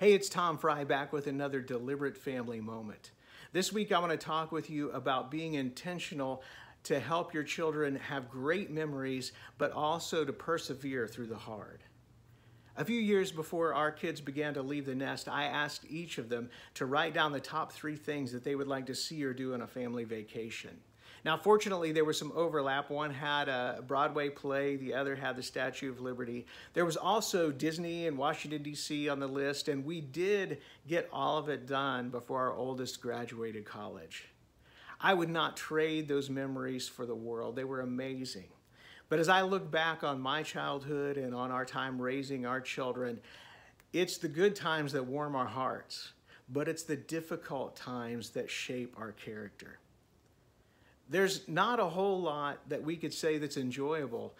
Hey, it's Tom Frye back with another Deliberate Family Moment. This week I want to talk with you about being intentional to help your children have great memories, but also to persevere through the hard. A few years before our kids began to leave the nest, I asked each of them to write down the top 3 things that they would like to see or do on a family vacation. Now, fortunately, there was some overlap. One had a Broadway play, the other had the Statue of Liberty. There was also Disney and Washington, D.C. on the list, and we did get all of it done before our oldest graduated college. I would not trade those memories for the world. They were amazing. But as I look back on my childhood and on our time raising our children, it's the good times that warm our hearts, but it's the difficult times that shape our character. There's not a whole lot that we could say that's enjoyable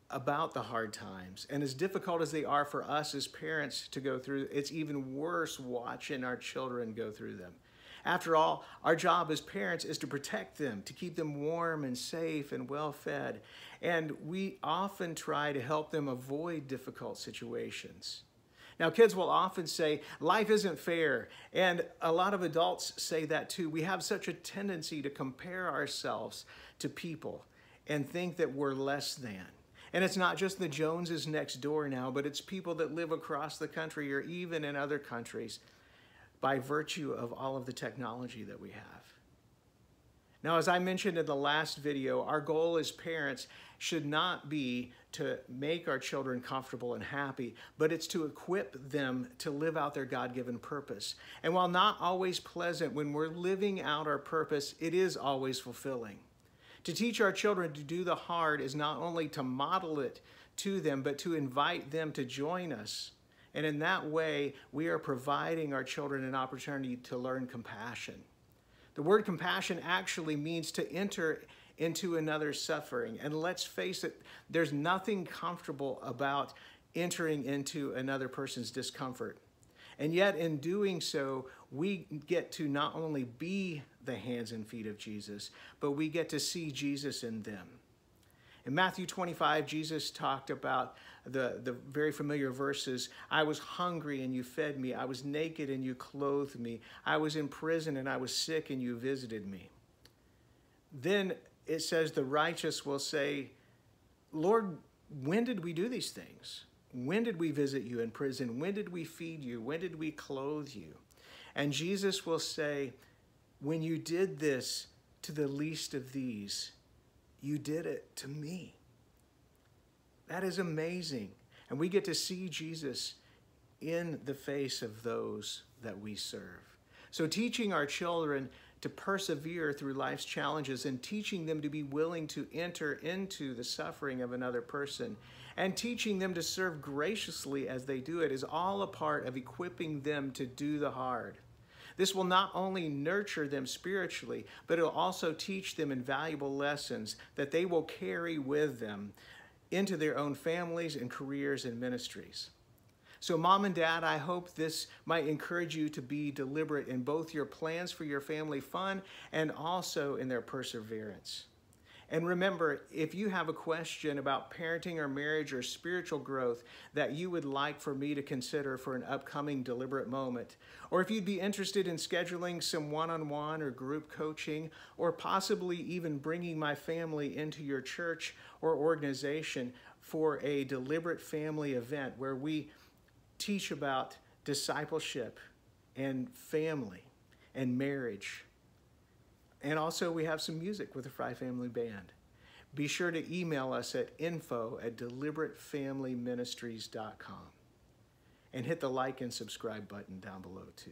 about the hard times. And as difficult as they are for us as parents to go through, it's even worse watching our children go through them. After all, our job as parents is to protect them, to keep them warm and safe and well-fed. And we often try to help them avoid difficult situations. Now, kids will often say, life isn't fair, and a lot of adults say that too. We have such a tendency to compare ourselves to people and think that we're less than. And it's not just the Joneses next door now, but it's people that live across the country or even in other countries by virtue of all of the technology that we have. Now, as I mentioned in the last video, our goal as parents should not be to make our children comfortable and happy, but it's to equip them to live out their God-given purpose. And while not always pleasant, when we're living out our purpose, it is always fulfilling. To teach our children to do the hard is not only to model it to them, but to invite them to join us. And in that way, we are providing our children an opportunity to learn compassion. The word compassion actually means to enter into another's suffering. And let's face it, there's nothing comfortable about entering into another person's discomfort. And yet in doing so, we get to not only be the hands and feet of Jesus, but we get to see Jesus in them. In Matthew 25, Jesus talked about the very familiar verses. I was hungry and you fed me. I was naked and you clothed me. I was in prison and I was sick and you visited me. Then it says the righteous will say, Lord, when did we do these things? When did we visit you in prison? When did we feed you? When did we clothe you? And Jesus will say, when you did this to the least of these, you did it to me. That is amazing. And we get to see Jesus in the face of those that we serve. So teaching our children to persevere through life's challenges and teaching them to be willing to enter into the suffering of another person and teaching them to serve graciously as they do it is all a part of equipping them to do the hard. This will not only nurture them spiritually, but it will also teach them invaluable lessons that they will carry with them into their own families and careers and ministries. So Mom and Dad, I hope this might encourage you to be deliberate in both your plans for your family fun and also in their perseverance. And remember, if you have a question about parenting or marriage or spiritual growth that you would like for me to consider for an upcoming Deliberate Moment, or if you'd be interested in scheduling some one-on-one or group coaching, or possibly even bringing my family into your church or organization for a Deliberate Family event where we teach about discipleship and family and marriage. And also we have some music with the Frye Family Band. Be sure to email us at info@DeliberateFamilyMinistries.com and hit the like and subscribe button down below too.